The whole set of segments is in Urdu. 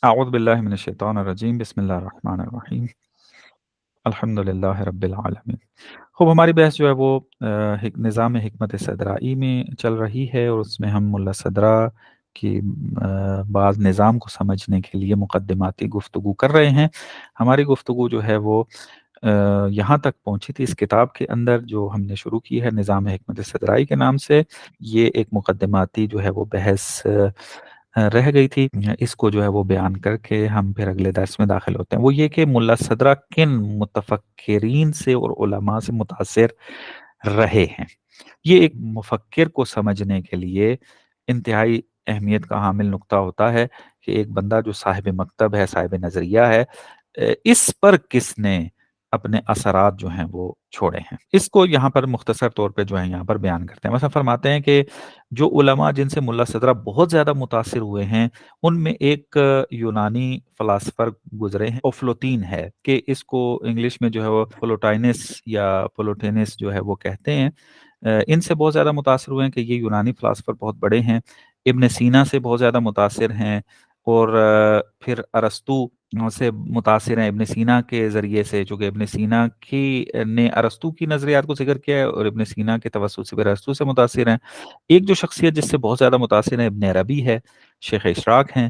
اعوذ باللہ من الشیطان الرجیم بسم اللہ الرحمن الرحیم الحمدللہ رب العالمین۔ خوب، ہماری بحث جو ہے وہ نظام حکمت صدرائی میں چل رہی ہے، اور اس میں ہم ملا صدرا کی بعض نظام کو سمجھنے کے لیے مقدماتی گفتگو کر رہے ہیں۔ ہماری گفتگو جو ہے وہ یہاں تک پہنچی تھی اس کتاب کے اندر جو ہم نے شروع کی ہے نظام حکمت صدرائی کے نام سے۔ یہ ایک مقدماتی جو ہے وہ بحث رہ گئی تھی، اس کو جو ہے وہ بیان کر کے ہم پھر اگلے درس میں داخل ہوتے ہیں۔ وہ یہ کہ ملا صدرہ کن متفکرین سے اور علماء سے متاثر رہے ہیں۔ یہ ایک مفکر کو سمجھنے کے لیے انتہائی اہمیت کا حامل نقطہ ہوتا ہے کہ ایک بندہ جو صاحب مکتب ہے، صاحب نظریہ ہے، اس پر کس نے اپنے اثرات جو ہیں وہ چھوڑے ہیں۔ اس کو یہاں پر مختصر طور پہ جو ہے یہاں پر بیان کرتے ہیں۔ مثلا فرماتے ہیں کہ جو علماء جن سے ملا صدرہ بہت زیادہ متاثر ہوئے ہیں، ان میں ایک یونانی فلاسفر گزرے ہیں، اوفلوتین ہے، کہ اس کو انگلش میں جو ہے وہ پلوٹائنس یا پلوٹینس جو ہے وہ کہتے ہیں۔ ان سے بہت زیادہ متاثر ہوئے ہیں کہ یہ یونانی فلاسفر بہت بڑے ہیں۔ ابن سینا سے بہت زیادہ متاثر ہیں، اور پھر ارسطو سے متاثر ہیں ابن سینا کے ذریعے سے، چونکہ ابن سینا کی نے ارسطو کی نظریات کو ذکر کیا ہے، اور ابن سینا کے توسط سے پھر ارسطو سے متاثر ہیں۔ ایک جو شخصیت جس سے بہت زیادہ متاثر ہے ابن عربی ہے، شیخ اشراق ہیں۔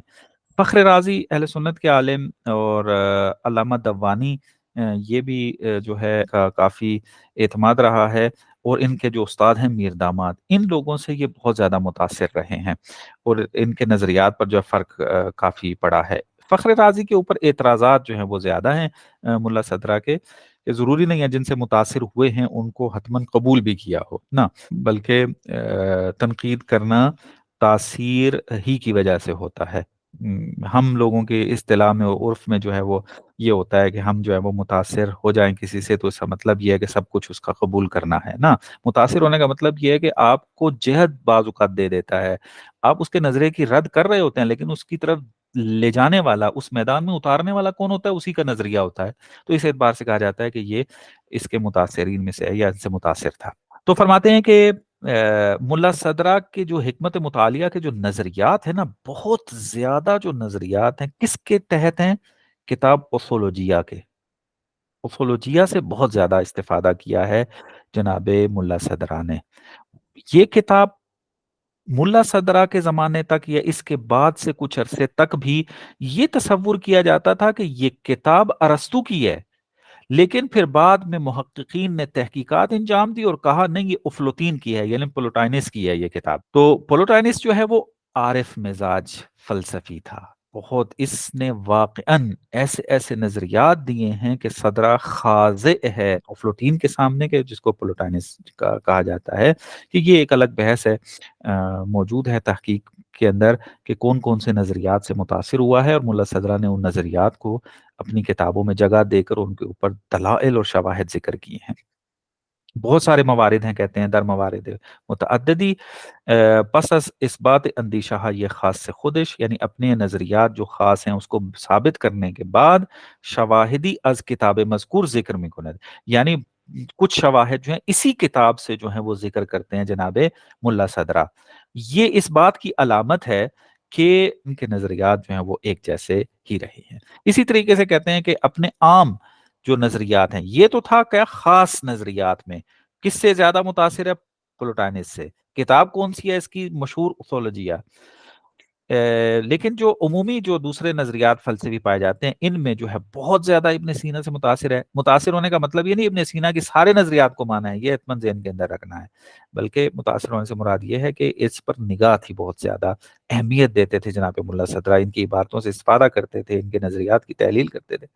فخر رازی اہل سنت کے عالم، اور علامہ دوانی یہ بھی جو ہے کافی اعتماد رہا ہے، اور ان کے جو استاد ہیں میر داماد، ان لوگوں سے یہ بہت زیادہ متاثر رہے ہیں، اور ان کے نظریات پر جو ہے فرق کافی پڑا ہے۔ فخر رازی کے اوپر اعتراضات جو ہیں وہ زیادہ ہیں ملا صدرہ کے، کہ ضروری نہیں ہے جن سے متاثر ہوئے ہیں ان کو حتماً قبول بھی کیا ہو نا، بلکہ تنقید کرنا تاثیر ہی کی وجہ سے ہوتا ہے۔ ہم لوگوں کے اصطلاح میں اور عرف میں جو ہے وہ یہ ہوتا ہے کہ ہم جو ہے وہ متاثر ہو جائیں کسی سے تو اس کا مطلب یہ ہے کہ سب کچھ اس کا قبول کرنا ہے نا۔ متاثر ہونے کا مطلب یہ ہے کہ آپ کو جہت بعض اوقات دے دیتا ہے، آپ اس کے نظریے کی رد کر رہے ہوتے ہیں، لیکن اس کی طرف لے جانے والا، اس میدان میں اتارنے والا کون ہوتا ہے؟ اسی کا نظریہ ہوتا ہے۔ تو اس اعتبار سے کہا جاتا ہے کہ یہ اس کے متاثرین میں سے ہے یا ان سے متاثر تھا۔ تو فرماتے ہیں کہ ملا صدرہ کے جو حکمت مطالعہ کے جو نظریات ہیں نا، بہت زیادہ جو نظریات ہیں کس کے تحت ہیں؟ کتاب اصولوجیہ کے، اصولوجیہ سے بہت زیادہ استفادہ کیا ہے جناب ملا صدرہ نے۔ یہ کتاب ملا صدرہ کے زمانے تک یا اس کے بعد سے کچھ عرصے تک بھی یہ تصور کیا جاتا تھا کہ یہ کتاب ارسطو کی ہے، لیکن پھر بعد میں محققین نے تحقیقات انجام دی اور کہا نہیں، یہ افلوتین کی ہے، یعنی پلوٹائنس کی ہے یہ کتاب۔ تو پلوٹائنس جو ہے وہ عارف مزاج فلسفی تھا بہت، اس نے واقعاً ایسے ایسے نظریات دیے ہیں کہ صدرہ خاضع ہے افلوتین کے سامنے، کے جس کو پلوٹائنس کہا جاتا ہے، کہ یہ ایک الگ بحث ہے، موجود ہے تحقیق کے اندر کہ کون کون سے نظریات سے متاثر ہوا ہے، اور ملا صدرہ نے ان نظریات کو اپنی کتابوں میں جگہ دے کر ان کے اوپر دلائل اور شواہد ذکر کیے ہیں۔ بہت سارے موارد ہیں، کہتے ہیں در موارد متعددی پس از اثبات اندیشہ یہ خاص سے خودش، یعنی اپنے نظریات جو خاص ہیں اس کو ثابت کرنے کے بعد شواہدی از کتاب مذکور ذکر میں کند، یعنی کچھ شواہد جو ہیں اسی کتاب سے جو ہیں وہ ذکر کرتے ہیں جناب ملا صدرہ۔ یہ اس بات کی علامت ہے کہ ان کے نظریات جو ہیں وہ ایک جیسے ہی رہے ہیں۔ اسی طریقے سے کہتے ہیں کہ اپنے عام جو نظریات ہیں، یہ تو تھا کیا خاص نظریات میں کس سے زیادہ متاثر ہے؟ پلوٹائنس سے۔ کتاب کون سی ہے اس کی؟ مشہور اصولوجیہ۔ لیکن جو عمومی جو دوسرے نظریات فلسفی پائے جاتے ہیں، ان میں جو ہے بہت زیادہ ابن سینا سے متاثر ہے۔ متاثر ہونے کا مطلب یہ نہیں ابن سینا کی سارے نظریات کو مانا ہے، یہ اطمینان ذہن کے اندر رکھنا ہے، بلکہ متاثر ہونے سے مراد یہ ہے کہ اس پر نگاہ تھی، بہت زیادہ اہمیت دیتے تھے جناب ملا صدرہ، ان کی عبارتوں سے استفادہ کرتے تھے، ان کے نظریات کی تحلیل کرتے تھے،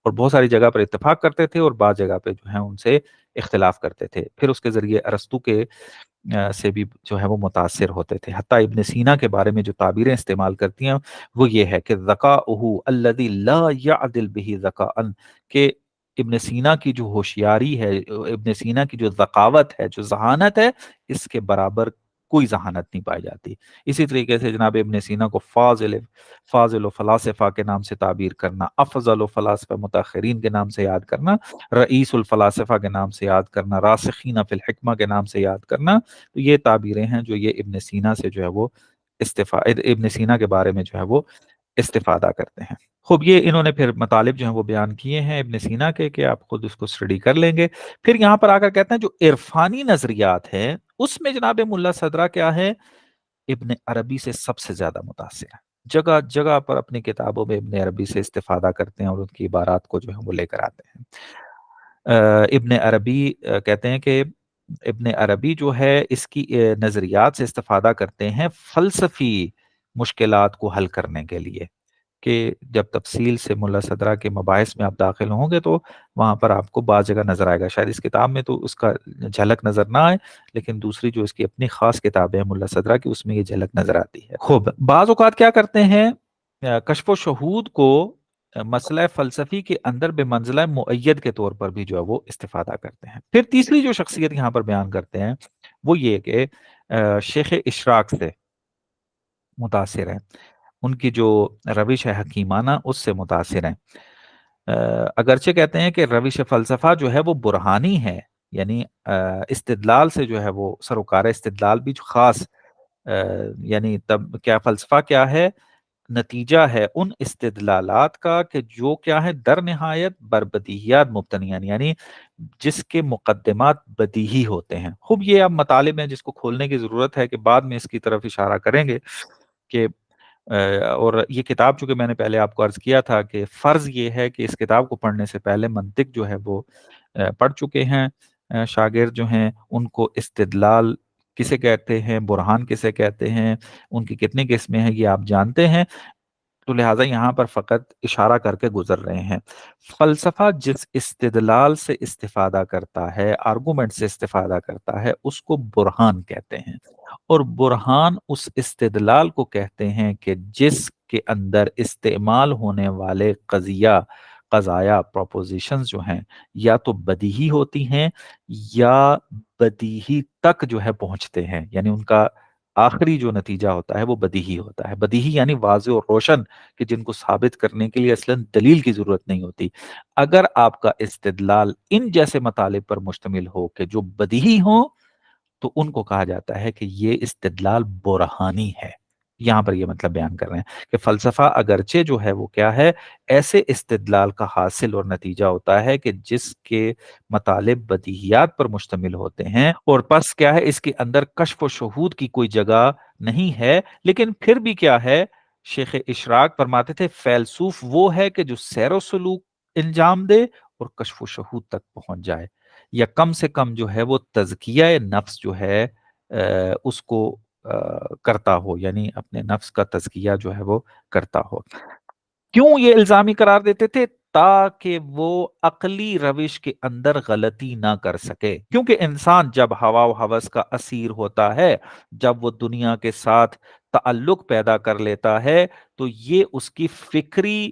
اور بہت ساری جگہ پر اتفاق کرتے تھے اور بعض جگہ پہ جو ہے ان سے اختلاف کرتے تھے۔ پھر اس کے ذریعے ارسطو کے سے بھی جو ہے وہ متاثر ہوتے تھے۔ حتیٰ ابن سینا کے بارے میں جو تعبیریں استعمال کرتی ہیں وہ یہ ہے کہ ذکاؤہ الذی لا یعدل بہ ذکاء، کہ ابن سینا کی جو ہوشیاری ہے، ابن سینا کی جو ذکاوت ہے، جو ذہانت ہے، اس کے برابر کوئی ذہانت نہیں پائی جاتی۔ اسی طریقے سے جناب ابن سینا کو فاضل و فلاسفہ کے نام سے تعبیر کرنا، افضل و فلاسفہ متاخرین کے نام سے یاد کرنا، رئیس الفلاسفہ کے نام سے یاد کرنا، راسخین فی الحکمہ کے نام سے یاد کرنا، تو یہ تعبیریں ہیں جو یہ ابن سینا سے جو ہے وہ ابن سینا کے بارے میں جو ہے وہ استفادہ کرتے ہیں۔ خوب یہ انہوں نے پھر مطالب جو ہیں وہ بیان کیے ہیں ابن سینا کے کہ آپ خود اس کو اسٹڈی کر لیں گے۔ پھر یہاں پر آ کر کہتے ہیں جو عرفانی نظریات ہیں اس میں جناب ملا صدرہ کیا ہے، ابن عربی سے سب سے زیادہ متاثر ہے، جگہ جگہ پر اپنی کتابوں میں ابن عربی سے استفادہ کرتے ہیں اور ان کی عبارات کو جو ہے وہ لے کر آتے ہیں۔ ابن عربی کہتے ہیں کہ ابن عربی جو ہے اس کی نظریات سے استفادہ کرتے ہیں فلسفی مشکلات کو حل کرنے کے لیے، کہ جب تفصیل سے ملا صدرہ کے مباحث میں آپ داخل ہوں گے تو وہاں پر آپ کو بعض جگہ نظر آئے گا، شاید اس کتاب میں تو اس کا جھلک نظر نہ آئے، لیکن دوسری جو اس کی اپنی خاص کتاب ہے ملا صدرہ کی اس میں یہ جھلک نظر آتی ہے۔ خوب بعض اوقات کیا کرتے ہیں، کشف و شہود کو مسئلہ فلسفی کے اندر بے منزلہ معید کے طور پر بھی جو ہے وہ استفادہ کرتے ہیں۔ پھر تیسری جو شخصیت یہاں پر بیان کرتے ہیں وہ یہ کہ شیخ اشراق سے متاثر ہیں، ان کی جو روش ہے حکیمانہ اس سے متاثر ہیں۔ اگرچہ کہتے ہیں کہ روش فلسفہ جو ہے وہ برہانی ہے، یعنی استدلال سے جو ہے وہ سروکار استدلال بھی جو خاص یعنی تب کیا فلسفہ کیا ہے، نتیجہ ہے ان استدلالات کا کہ جو کیا ہے در نہایت بر بدیہیات مبتنیان، یعنی جس کے مقدمات بدیہی ہوتے ہیں۔ خوب یہ اب مطالب ہیں جس کو کھولنے کی ضرورت ہے کہ بعد میں اس کی طرف اشارہ کریں گے کہ اور یہ کتاب چونکہ میں نے پہلے آپ کو عرض کیا تھا کہ فرض یہ ہے کہ اس کتاب کو پڑھنے سے پہلے منطق جو ہے وہ پڑھ چکے ہیں شاگرد جو ہیں، ان کو استدلال کسے کہتے ہیں، برہان کسے کہتے ہیں، ان کی کتنی قسمیں ہیں یہ آپ جانتے ہیں، تو لہٰذا یہاں پر فقط اشارہ کر کے گزر رہے ہیں۔ فلسفہ جس استدلال سے استفادہ کرتا ہے، آرگومنٹ سے استفادہ کرتا ہے، اس کو برہان کہتے ہیں، اور برہان اس استدلال کو کہتے ہیں کہ جس کے اندر استعمال ہونے والے قضایا پروپوزیشنز جو ہیں یا تو بدیہی ہوتی ہیں یا بدیہی تک جو ہے پہنچتے ہیں، یعنی ان کا آخری جو نتیجہ ہوتا ہے وہ بدیہی ہوتا ہے۔ بدیہی یعنی واضح اور روشن، کہ جن کو ثابت کرنے کے لیے اصلاً دلیل کی ضرورت نہیں ہوتی۔ اگر آپ کا استدلال ان جیسے مطالب پر مشتمل ہو کہ جو بدیہی ہوں تو ان کو کہا جاتا ہے کہ یہ استدلال برہانی ہے۔ یہاں پر یہ مطلب بیان کر رہے ہیں کہ فلسفہ اگرچہ جو ہے وہ کیا ہے، ایسے استدلال کا حاصل اور نتیجہ ہوتا ہے کہ جس کے مطالب بدیہیات پر مشتمل ہوتے ہیں، اور پس کیا ہے اس کے اندر کشف و شہود کی کوئی جگہ نہیں ہے، لیکن پھر بھی کیا ہے، شیخ اشراق فرماتے تھے فیلسوف وہ ہے کہ جو سیر و سلوک انجام دے اور کشف و شہود تک پہنچ جائے، یا کم سے کم جو ہے وہ تزکیہ نفس جو ہے اس کو کرتا ہو، یعنی اپنے نفس کا تزکیہ جو ہے وہ کرتا ہو۔ کیوں یہ الزامی قرار دیتے تھے؟ تاکہ وہ عقلی روش کے اندر غلطی نہ کر سکے، کیونکہ انسان جب ہوا و ہوس کا اسیر ہوتا ہے، جب وہ دنیا کے ساتھ تعلق پیدا کر لیتا ہے، تو یہ اس کی فکری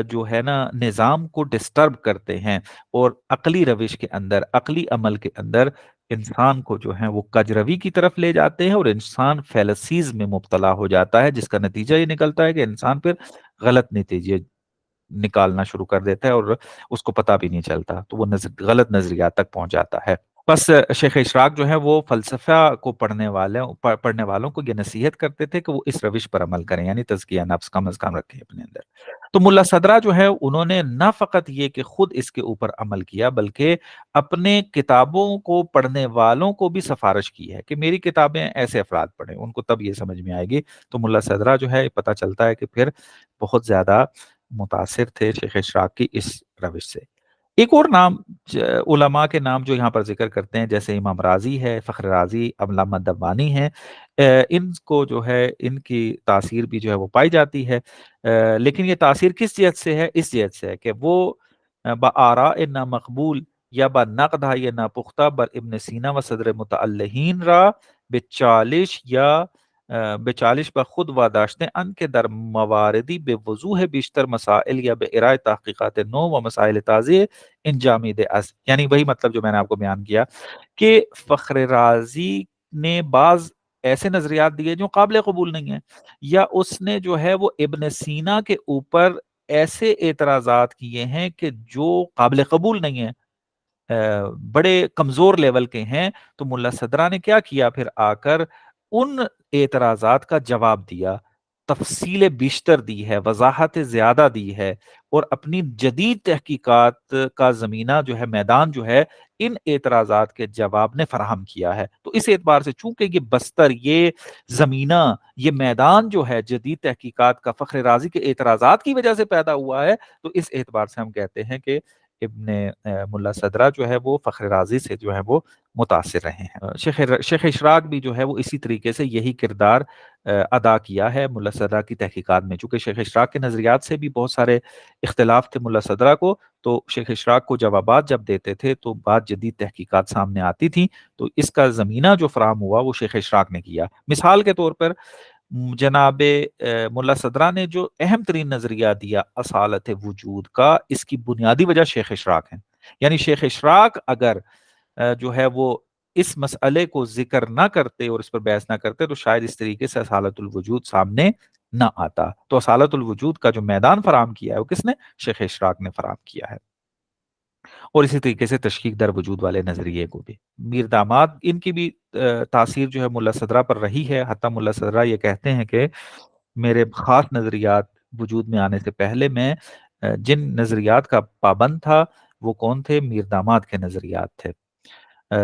جو ہے نا نظام کو ڈسٹرب کرتے ہیں، اور عقلی روش کے اندر، عقلی عمل کے اندر انسان کو جو ہے وہ کجروی کی طرف لے جاتے ہیں، اور انسان فیلسیز میں مبتلا ہو جاتا ہے، جس کا نتیجہ یہ نکلتا ہے کہ انسان پھر غلط نتیجے نکالنا شروع کر دیتا ہے اور اس کو پتہ بھی نہیں چلتا، تو وہ غلط نظریات تک پہنچ جاتا ہے۔ بس شیخ اشراق جو ہے وہ فلسفہ کو پڑھنے والوں کو یہ نصیحت کرتے تھے کہ وہ اس روش پر عمل کریں، یعنی تزکیہ نفس کم از کم رکھیں اپنے اندر۔ تو ملا صدرہ جو ہے انہوں نے نہ فقط یہ کہ خود اس کے اوپر عمل کیا، بلکہ اپنے کتابوں کو پڑھنے والوں کو بھی سفارش کی ہے کہ میری کتابیں ایسے افراد پڑھیں، ان کو تب یہ سمجھ میں آئے گی۔ تو ملا صدرہ جو ہے پتہ چلتا ہے کہ پھر بہت زیادہ متاثر تھے شیخ اشراق کی اس روش سے۔ ایک اور نام علماء کے نام جو یہاں پر ذکر کرتے ہیں، جیسے امام راضی ہے، فخر رازی، علامہ دبانی ہے، ان کو جو ہے ان کی تاثیر بھی جو ہے وہ پائی جاتی ہے، لیکن یہ تاثیر کس جہت سے ہے؟ اس جہت سے ہے کہ وہ بآراء نا مقبول یا با نقد یا نا پختہ بر ابن سینا و صدر متعلہین را بچالش یا بچالش بخود واداشتے ان کے در مواردی بے وضوح بیشتر مسائل یا بے ارائے تحقیقات نو و مسائل تازی انجامی دے اس، یعنی وہی مطلب جو میں نے آپ کو بیان کیا کہ فخر رازی نے بعض ایسے نظریات دیے جو قابل قبول نہیں ہیں، یا اس نے جو ہے وہ ابن سینا کے اوپر ایسے اعتراضات کیے ہیں کہ جو قابل قبول نہیں ہیں، بڑے کمزور لیول کے ہیں۔ تو ملا صدرہ نے کیا کیا؟ پھر آ کر ان اعتراضات کا جواب دیا، تفصیل بیشتر دی ہے، وضاحت زیادہ دی ہے، اور اپنی جدید تحقیقات کا زمینہ جو ہے، میدان جو ہے، ان اعتراضات کے جواب نے فراہم کیا ہے۔ تو اس اعتبار سے چونکہ یہ بستر، یہ زمینہ، یہ میدان جو ہے جدید تحقیقات کا فخر رازی کے اعتراضات کی وجہ سے پیدا ہوا ہے، تو اس اعتبار سے ہم کہتے ہیں کہ ابن ملا صدرہ جو ہے وہ فخر رازی سے جو ہے وہ متاثر رہے ہیں۔ شیخ اشراق بھی جو ہے وہ اسی طریقے سے یہی کردار ادا کیا ہے ملا صدرہ کی تحقیقات میں۔ چونکہ شیخ اشراق کے نظریات سے بھی بہت سارے اختلاف تھے ملا صدرہ کو، تو شیخ اشراق کو جوابات جب دیتے تھے تو بعض جدید تحقیقات سامنے آتی تھیں، تو اس کا زمینہ جو فراہم ہوا وہ شیخ اشراق نے کیا۔ مثال کے طور پر جناب ملا صدرہ نے جو اہم ترین نظریہ دیا اصالت وجود کا، اس کی بنیادی وجہ شیخ اشراق ہے۔ یعنی شیخ اشراق اگر جو ہے وہ اس مسئلے کو ذکر نہ کرتے اور اس پر بحث نہ کرتے تو شاید اس طریقے سے اصالت الوجود سامنے نہ آتا۔ تو اصالت الوجود کا جو میدان فراہم کیا ہے وہ کس نے؟ شیخ اشراق نے فراہم کیا ہے۔ اور اسی طریقے سے تشکیک در وجود والے نظریے کو بھی میر داماد، ان کی بھی تاثیر جو ہے ملا صدرہ پر رہی ہے۔ حتیٰ ملا صدرہ یہ کہتے ہیں کہ میرے خاص نظریات وجود میں آنے سے پہلے میں جن نظریات کا پابند تھا وہ کون تھے؟ میر داماد کے نظریات تھے۔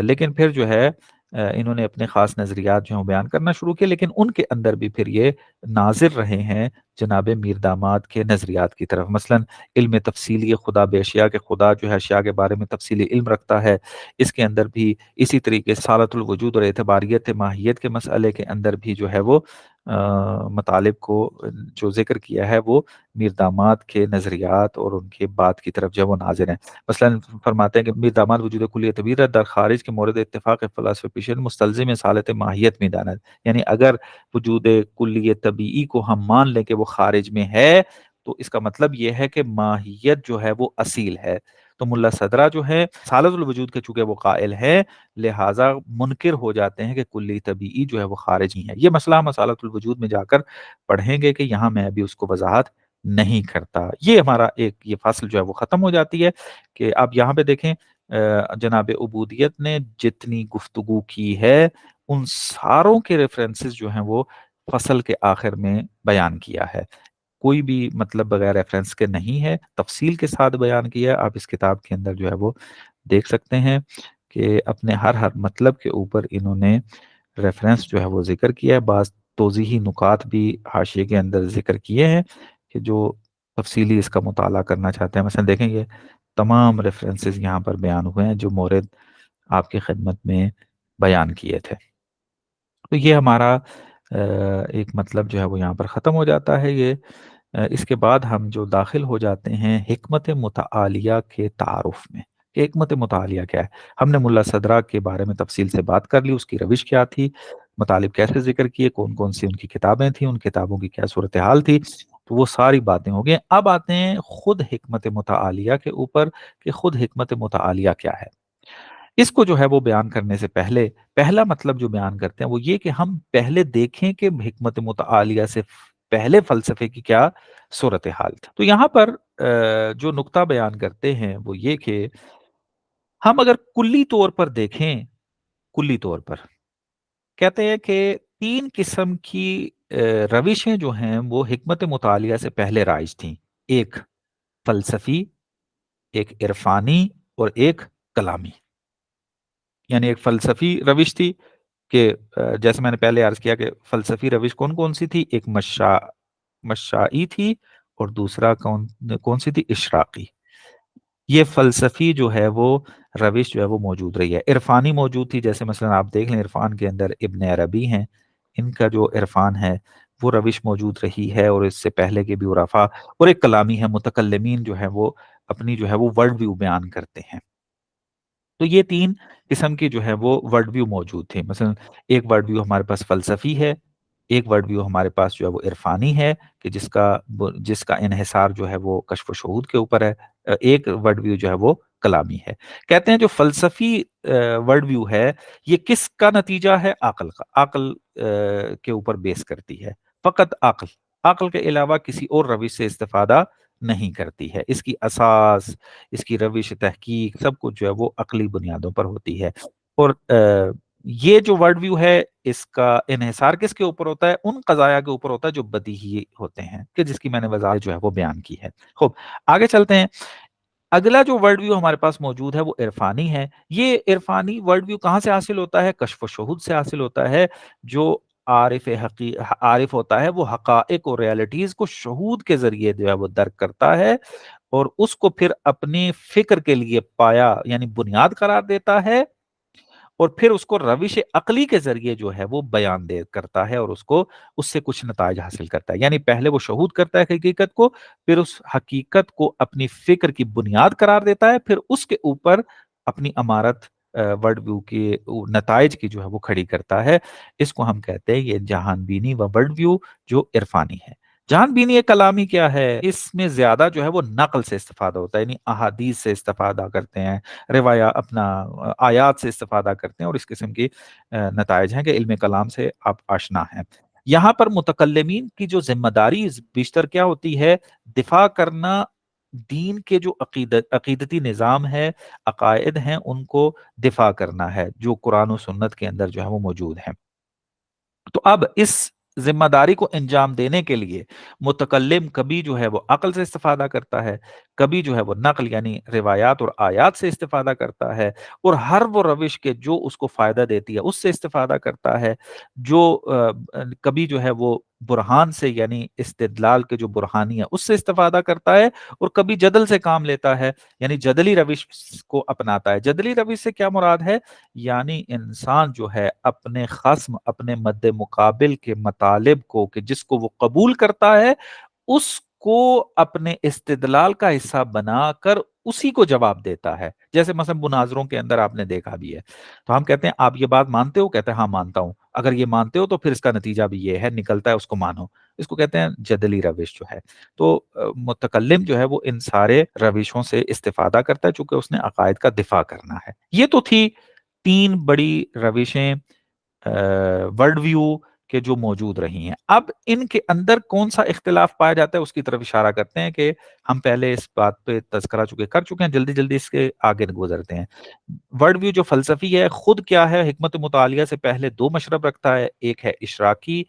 لیکن پھر جو ہے انہوں نے اپنے خاص نظریات جو ہیں بیان کرنا شروع کیے، لیکن ان کے اندر بھی پھر یہ ناظر رہے ہیں جناب میر داماد کے نظریات کی طرف۔ مثلا علم تفصیلی خدا بے اشیاء کے خدا جو ہے اشیاء کے بارے میں تفصیلی علم رکھتا ہے، اس کے اندر بھی اسی طریقے سے سالت الوجود اور اعتباریت ماہیت کے مسئلے کے اندر بھی جو ہے وہ مطالب کو جو ذکر کیا ہے وہ میر داماد کے نظریات اور ان کے بات کی طرف جو ہے وہ ناظر ہیں۔ مثلا فرماتے ہیں کہ میر داماد وجود کلی طبیعت در خارج کے مورد اتفاق فلاسفہ پیشن مستلزم سالت ماہیت میں داند، یعنی اگر وجود کلی طبیعی کو ہم مان لیں کہ وہ خارج میں ہے تو اس کا مطلب یہ ہے کہ ماہیت جو ہے وہ اصیل ہے۔ تو ملا صدرہ جو ہے سالت الوجود کے چونکہ وہ قائل ہے، لہٰذا منکر ہو جاتے ہیں کہ کلی طبیعی جو ہے وہ خارج ہی ہے۔ یہ مسئلہ ہم سالت الوجود میں جا کر پڑھیں گے کہ یہاں میں ابھی اس کو وضاحت نہیں کرتا۔ یہ ہمارا یہ فصل جو ہے وہ ختم ہو جاتی ہے کہ آپ یہاں پہ دیکھیں جناب عبودیت نے جتنی گفتگو کی ہے ان ساروں کے ریفرنسز جو ہیں وہ فصل کے آخر میں بیان کیا ہے۔ کوئی بھی مطلب بغیر ریفرنس کے نہیں ہے، تفصیل کے ساتھ بیان کیا ہے۔ آپ اس کتاب کے اندر جو ہے وہ دیکھ سکتے ہیں کہ اپنے ہر مطلب کے اوپر انہوں نے ریفرنس جو ہے وہ ذکر کیا ہے۔ بعض توضیحی نکات بھی حاشیے کے اندر ذکر کیے ہیں کہ جو تفصیلی اس کا مطالعہ کرنا چاہتے ہیں۔ مثلا دیکھیں گے تمام ریفرنسز یہاں پر بیان ہوئے ہیں جو مورد آپ کی خدمت میں بیان کیے تھے۔ تو یہ ہمارا ایک مطلب جو ہے وہ یہاں پر ختم ہو جاتا ہے۔ یہ اس کے بعد ہم جو داخل ہو جاتے ہیں حکمت متعالیہ کے تعارف میں کہ حکمت متعالیہ کیا ہے۔ ہم نے ملا صدرہ کے بارے میں تفصیل سے بات کر لی، اس کی روش کیا تھی، مطالب کیسے ذکر کیے، کون کون سی ان کی کتابیں تھیں، ان کتابوں کی کیا صورتحال تھی، تو وہ ساری باتیں ہو گئی۔ اب آتے ہیں خود حکمت متعالیہ کے اوپر کہ خود حکمت متعالیہ کیا ہے۔ اس کو جو ہے وہ بیان کرنے سے پہلے پہلا مطلب جو بیان کرتے ہیں وہ یہ کہ ہم پہلے دیکھیں کہ حکمت متعالیہ سے پہلے فلسفے کی کیا صورتحال تھی۔ تو یہاں پر جو نقطہ بیان کرتے ہیں وہ یہ کہ ہم اگر کلی طور پر دیکھیں، کلی طور پر کہتے ہیں کہ تین قسم کی روشیں جو ہیں وہ حکمت مطالعہ سے پہلے رائج تھیں، ایک فلسفی، ایک عرفانی اور ایک کلامی۔ یعنی ایک فلسفی روش تھی کہ جیسے میں نے پہلے عرض کیا کہ فلسفی روش کون کون سی تھی؟ ایک مشائی تھی اور دوسرا کون سی تھی؟ اشراقی۔ یہ فلسفی جو ہے وہ روش جو ہے وہ موجود رہی ہے۔ عرفانی موجود تھی، جیسے مثلا آپ دیکھ لیں عرفان کے اندر ابن عربی ہیں، ان کا جو عرفان ہے وہ روش موجود رہی ہے، اور اس سے پہلے کے بھی عرفا، اور ایک کلامی ہے، متکلمین جو ہے وہ اپنی جو ہے وہ ورڈ ویو بیان کرتے ہیں۔ تو یہ تین قسم کی جو ہے وہ ورڈ ویو موجود تھے۔ مثلا ایک ورڈ ویو ہمارے پاس فلسفی ہے، ایک ورڈ ویو ہمارے پاس جو ہے وہ عرفانی ہے کہ جس کا انحصار جو ہے وہ کشف و شہود کے اوپر ہے، ایک ورڈ ویو جو ہے وہ کلامی ہے۔ کہتے ہیں جو فلسفی ورڈ ویو ہے یہ کس کا نتیجہ ہے؟ عقل کا، عقل کے اوپر بیس کرتی ہے، فقط عقل، عقل کے علاوہ کسی اور روش سے استفادہ نہیں کرتی ہے۔ اس کی اساس، اس کی روش تحقیق سب کچھ جو ہے وہ عقلی بنیادوں پر ہوتی ہے۔ اور یہ جو ورڈ ویو ہے اس کا انحصار کس کے اوپر ہوتا ہے؟ ان قضایا کے اوپر ہوتا ہے جو بدیہی ہوتے ہیں، کہ جس کی میں نے وضاحت جو ہے وہ بیان کی ہے۔ خوب، آگے چلتے ہیں۔ اگلا جو ورڈ ویو ہمارے پاس موجود ہے وہ عرفانی ہے۔ یہ عرفانی ورڈ ویو کہاں سے حاصل ہوتا ہے؟ کشف و شہود سے حاصل ہوتا ہے۔ جو عارف ہوتا ہے وہ حقائق اور ریالٹیز کو شہود کے ذریعے جو ہے وہ درک کرتا ہے، اور اس کو پھر اپنی فکر کے لیے پایا یعنی بنیاد قرار دیتا ہے، اور پھر اس کو روش عقلی کے ذریعے جو ہے وہ بیان دے کرتا ہے، اور اس سے کچھ نتائج حاصل کرتا ہے۔ یعنی پہلے وہ شہود کرتا ہے حقیقت کو، پھر اس حقیقت کو اپنی فکر کی بنیاد قرار دیتا ہے، پھر اس کے اوپر اپنی عمارت ورڈ ویو کے نتائج کی جو ہے وہ کھڑی کرتا ہے۔ اس کو ہم کہتے ہیں یہ جہان بینی و ورڈ ویو جو عرفانی ہے۔ جہان بینی کلامی کیا ہے؟ اس میں زیادہ جو ہے وہ نقل سے استفادہ ہوتا ہے، یعنی احادیث سے استفادہ کرتے ہیں، روایہ اپنا آیات سے استفادہ کرتے ہیں، اور اس قسم کی نتائج ہیں کہ علم کلام سے آپ آشنا ہیں۔ یہاں پر متکلمین کی جو ذمہ داری بیشتر کیا ہوتی ہے؟ دفاع کرنا، دین کے جو عقیدتی نظام ہے، عقائد ہیں، ان کو دفاع کرنا ہے جو قرآن و سنت کے اندر جو ہے وہ موجود ہیں۔ تو اب اس ذمہ داری کو انجام دینے کے لیے متکلم کبھی جو ہے وہ عقل سے استفادہ کرتا ہے، کبھی جو ہے وہ نقل یعنی روایات اور آیات سے استفادہ کرتا ہے، اور ہر وہ روش کے جو اس کو فائدہ دیتی ہے اس سے استفادہ کرتا ہے، جو کبھی جو ہے وہ برہان سے یعنی استدلال کے جو برہانی ہے اس سے استفادہ کرتا ہے، اور کبھی جدل سے کام لیتا ہے، یعنی جدلی روش کو اپناتا ہے۔ جدلی روش سے کیا مراد ہے؟ یعنی انسان جو ہے اپنے خصم، اپنے مد مقابل کے مطالب کو کہ جس کو وہ قبول کرتا ہے، اس کو اپنے استدلال کا حصہ بنا کر اسی کو جواب دیتا ہے۔ جیسے مثلا مناظروں کے اندر آپ نے دیکھا بھی ہے، تو ہم کہتے ہیں آپ یہ بات مانتے ہو؟ کہتے ہیں ہاں مانتا ہوں۔ اگر یہ مانتے ہو تو پھر اس کا نتیجہ بھی یہ ہے، نکلتا ہے، اس کو مانو۔ اس کو کہتے ہیں جدلی روش جو ہے۔ تو متکلم جو ہے وہ ان سارے روشوں سے استفادہ کرتا ہے چونکہ اس نے عقائد کا دفاع کرنا ہے۔ یہ تو تھی تین بڑی روشیں ورڈ ویو کے جو موجود رہی ہیں۔ اب ان کے اندر کون سا اختلاف پایا جاتا ہے اس کی طرف اشارہ کرتے ہیں کہ ہم پہلے اس بات پہ تذکرہ کر چکے ہیں، جلدی جلدی اس کے آگے گزرتے ہیں۔ ورڈ ویو جو فلسفی ہے خود کیا ہے؟ حکمت مطالعہ سے پہلے دو مشرب رکھتا ہے، ایک ہے اشراقی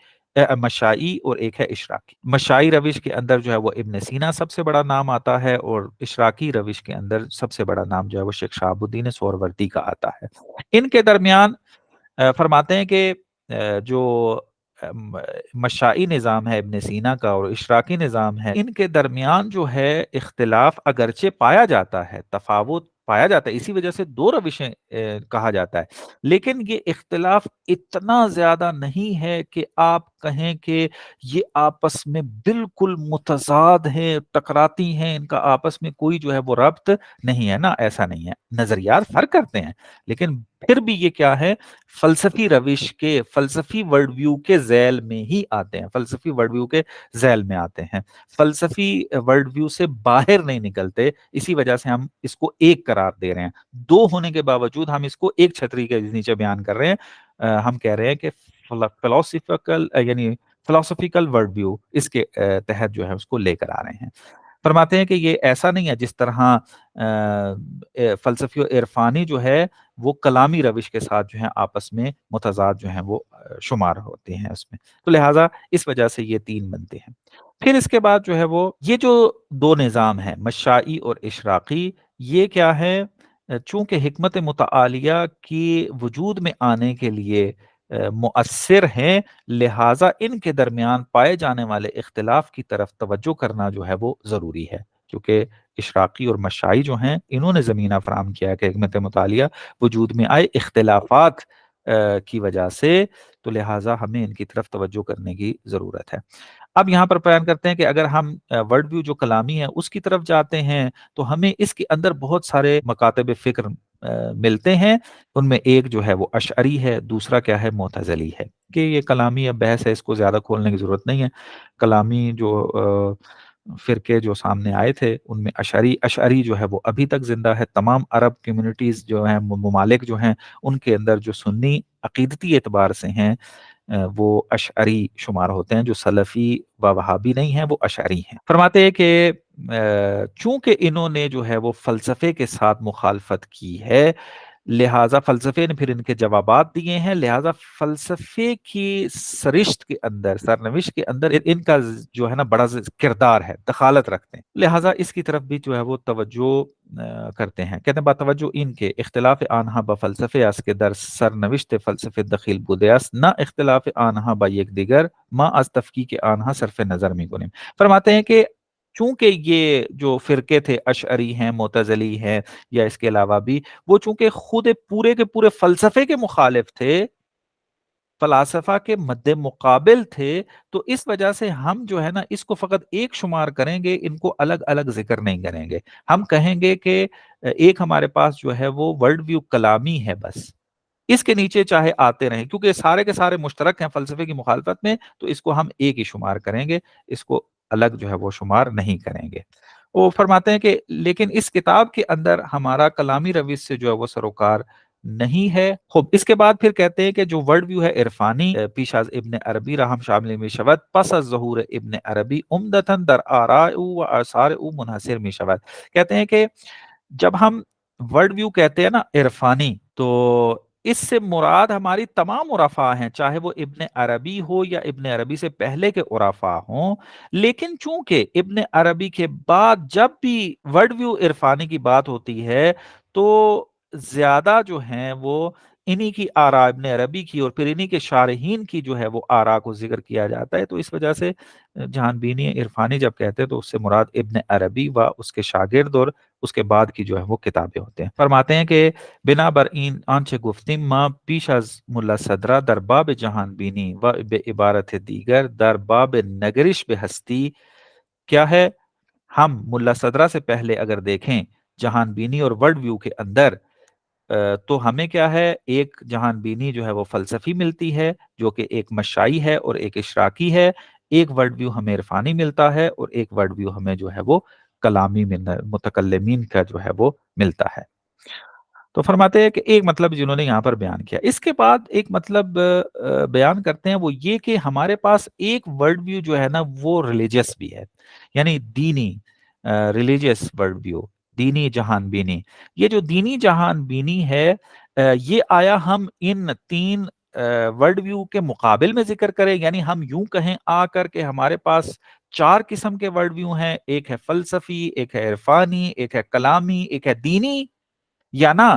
مشائی اور ایک ہے اشراقی۔ مشائی روش کے اندر جو ہے وہ ابن سینا سب سے بڑا نام آتا ہے، اور اشراقی روش کے اندر سب سے بڑا نام جو ہے وہ شیخ شہاب الدین سہروردی کا آتا ہے۔ ان کے درمیان فرماتے ہیں کہ جو مشائی نظام ہے ابن سینا کا اور اشراقی نظام ہے، ان کے درمیان جو ہے اختلاف اگرچہ پایا جاتا ہے، تفاوت پایا جاتا ہے، اسی وجہ سے دو روشیں کہا جاتا ہے، لیکن یہ اختلاف اتنا زیادہ نہیں ہے کہ آپ کہیں کہ یہ آپس میں بالکل متضاد ہیں، ٹکراتی ہیں، ان کا آپس میں کوئی جو ہے وہ ربط نہیں ہے نا، ایسا نہیں ہے۔ نظریات فرق کرتے ہیں، لیکن پھر بھی یہ کیا ہے؟ فلسفی روش کے، فلسفی ورڈ ویو کے ذیل میں ہی آتے ہیں، فلسفی ورڈ ویو کے ذیل میں آتے ہیں، فلسفی ورڈ ویو سے باہر نہیں نکلتے۔ اسی وجہ سے ہم اس کو ایک قرار دے رہے ہیں، دو ہونے کے باوجود ہم اس کو ایک چھتری کے نیچے بیان کر رہے ہیں۔ ہم کہہ رہے ہیں کہ فلاسفیکل یعنی فلاسفیکل ورڈ ویو اس کے تحت جو ہے اس کو لے کر آ رہے ہیں۔ فرماتے ہیں کہ یہ ایسا نہیں ہے جس طرح فلسفی و عرفانی جو ہے وہ کلامی روش کے ساتھ جو ہے آپس میں متضاد جو ہیں وہ شمار ہوتے ہیں اس میں، تو لہٰذا اس وجہ سے یہ تین بنتے ہیں۔ پھر اس کے بعد جو ہے وہ یہ جو دو نظام ہیں مشائی اور اشراقی، یہ کیا ہے؟ چونکہ حکمت متعالیہ کی وجود میں آنے کے لیے مؤثر ہیں، لہٰذا ان کے درمیان پائے جانے والے اختلاف کی طرف توجہ کرنا جو ہے وہ ضروری ہے، کیونکہ اشراقی اور مشائی جو ہیں انہوں نے زمینہ فراہم کیا کہ حکمت مطالعہ وجود میں آئے اختلافات کی وجہ سے، تو لہٰذا ہمیں ان کی طرف توجہ کرنے کی ضرورت ہے۔ اب یہاں پر بیان کرتے ہیں کہ اگر ہم ورڈ ویو جو کلامی ہے اس کی طرف جاتے ہیں تو ہمیں اس کے اندر بہت سارے مکاتب فکر ملتے ہیں۔ ان میں ایک جو ہے وہ اشعری ہے، دوسرا کیا ہے؟ معتزلی ہے، کہ یہ کلامی اب بحث ہے، اس کو زیادہ کھولنے کی ضرورت نہیں ہے۔ کلامی جو فرقے جو سامنے آئے تھے ان میں اشعری جو ہے وہ ابھی تک زندہ ہے۔ تمام عرب کمیونٹیز جو ہیں، ممالک جو ہیں، ان کے اندر جو سنی عقیدتی اعتبار سے ہیں وہ اشعری شمار ہوتے ہیں، جو سلفی و وہابی نہیں ہیں وہ اشعری ہیں۔ فرماتے ہیں کہ چونکہ انہوں نے جو ہے وہ فلسفے کے ساتھ مخالفت کی ہے، لہٰذا فلسفے نے پھر ان کے جوابات دیے ہیں، لہٰذا فلسفے کی سرشت کے اندر، سرنوشت کے اندر ان کا جو ہے نا بڑا کردار ہے، دخالت رکھتے ہیں، لہٰذا اس کی طرف بھی جو ہے وہ توجہ کرتے ہیں. کہتے ہیں با توجہ این که اختلاف آنها با فلسفه است که در سرنوشت فلسفه دخیل بوده است، نه اختلاف آنها با یکدیگر ما از تفکیک آنها صرف نظر میکنیم. فرماتے ہیں کہ چونکہ یہ جو فرقے تھے، اشعری ہیں، معتزلی ہیں یا اس کے علاوہ بھی، وہ چونکہ خود پورے کے پورے فلسفے کے مخالف تھے، فلاسفہ کے مد مقابل تھے، تو اس وجہ سے ہم جو ہے نا اس کو فقط ایک شمار کریں گے، ان کو الگ الگ ذکر نہیں کریں گے. ہم کہیں گے کہ ایک ہمارے پاس جو ہے وہ ورلڈ ویو کلامی ہے، بس اس کے نیچے چاہے آتے رہیں، کیونکہ سارے کے سارے مشترک ہیں فلسفے کی مخالفت میں، تو اس کو ہم ایک ہی شمار کریں گے، اس کو الگ جو ہے وہ شمار نہیں کریں گے. وہ فرماتے ہیں کہ لیکن اس کتاب کے اندر ہمارا کلامی روش سے جو ہے وہ سروکار نہیں ہے. خب اس کے بعد پھر کہتے ہیں کہ جو ورڈ ویو ہے عرفانی، پیش از ابن عربی رحم شامل می شود، پس از ظہور ابن عربی عمدتاً در آراء او و آثار او منحصر می شود. کہتے ہیں کہ جب ہم ورڈ ویو کہتے ہیں نا عرفانی، تو اس سے مراد ہماری تمام عرفاء ہیں، چاہے وہ ابن عربی ہو یا ابن عربی سے پہلے کے عرفاء ہوں. لیکن چونکہ ابن عربی کے بعد جب بھی ورڈ ویو عرفانی کی بات ہوتی ہے تو زیادہ جو ہیں وہ انہی کی آراء، ابن عربی کی اور پھر انہی کے شارحین کی جو ہے وہ آراء کو ذکر کیا جاتا ہے. تو اس وجہ سے جہان بینی عرفانی جب کہتے ہیں تو اس سے مراد ابن عربی و اس کے شاگرد اور اس کے بعد کی جو ہے وہ کتابیں ہوتے ہیں. فرماتے ہیں کہ بنا بر این آنچه گفتیم ما پیش از ملا صدرہ در باب جہان بینی و به عبارت دیگر در باب نگرش به ہستی کیا ہے، ہم ملا صدرہ سے پہلے اگر دیکھیں جہان بینی اور ورلڈ ویو کے اندر، تو ہمیں کیا ہے، ایک جہان بینی جو ہے وہ فلسفی ملتی ہے جو کہ ایک مشائی ہے اور ایک اشراقی ہے، ایک ورلڈ ویو ہمیں عرفانی ملتا ہے اور ایک ورلڈ ویو ہمیں جو ہے وہ کلامی متکلمین کا جو ہے وہ ملتا ہے. تو فرماتے ہیں کہ ایک مطلب جنہوں نے یہاں پر بیان کیا، اس کے بعد ایک مطلب بیان کرتے ہیں، وہ یہ کہ ہمارے پاس ایک ورلڈ ویو جو ہے نا وہ ریلیجس بھی ہے، یعنی دینی، ریلیجس ورلڈ ویو، دینی جہان بینی. یہ جو دینی جہان بینی ہے، یہ آیا ہم ان تین ورلڈ ویو کے مقابل میں ذکر کریں، یعنی ہم یوں کہیں آ کر کے ہمارے پاس چار قسم کے ورلڈ ویو ہیں، ایک ہے فلسفی، ایک ہے عرفانی، ایک ہے کلامی، ایک ہے دینی، یا نا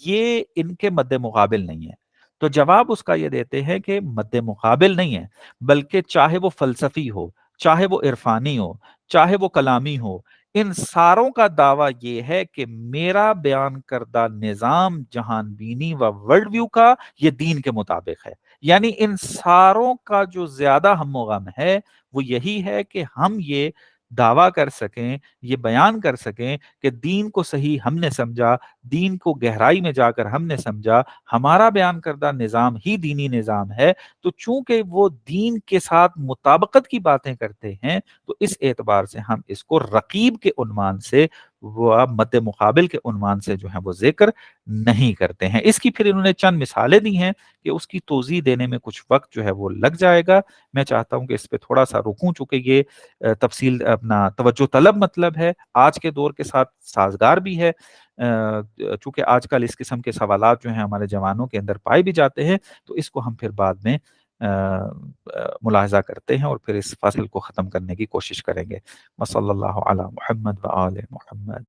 یہ ان کے مد مقابل نہیں ہے. تو جواب اس کا یہ دیتے ہیں کہ مد مقابل نہیں ہے، بلکہ چاہے وہ فلسفی ہو، چاہے وہ عرفانی ہو، چاہے وہ کلامی ہو، ان ساروں کا دعویٰ یہ ہے کہ میرا بیان کردہ نظام جہان بینی و ورلڈ ویو کا یہ دین کے مطابق ہے. یعنی ان ساروں کا جو زیادہ ہم و غم ہے وہ یہی ہے کہ ہم یہ دعویٰ کر سکیں، یہ بیان کر سکیں کہ دین کو صحیح ہم نے سمجھا، دین کو گہرائی میں جا کر ہم نے سمجھا، ہمارا بیان کردہ نظام ہی دینی نظام ہے. تو چونکہ وہ دین کے ساتھ مطابقت کی باتیں کرتے ہیں تو اس اعتبار سے ہم اس کو رقیب کے عنوان سے، وہ مد مقابل کے عنوان سے جو ہے وہ ذکر نہیں کرتے ہیں. اس کی پھر انہوں نے چند مثالیں دی ہیں کہ اس کی توضیح دینے میں کچھ وقت جو ہے وہ لگ جائے گا. میں چاہتا ہوں کہ اس پہ تھوڑا سا رکوں، چونکہ یہ تفصیل اپنا توجہ طلب مطلب ہے، آج کے دور کے ساتھ سازگار بھی ہے، چونکہ آج کل اس قسم کے سوالات جو ہیں ہمارے جوانوں کے اندر پائے بھی جاتے ہیں. تو اس کو ہم پھر بعد میں ملاحظہ کرتے ہیں اور پھر اس فصل کو ختم کرنے کی کوشش کریں گے. وصلی اللہ علی محمد و آل محمد.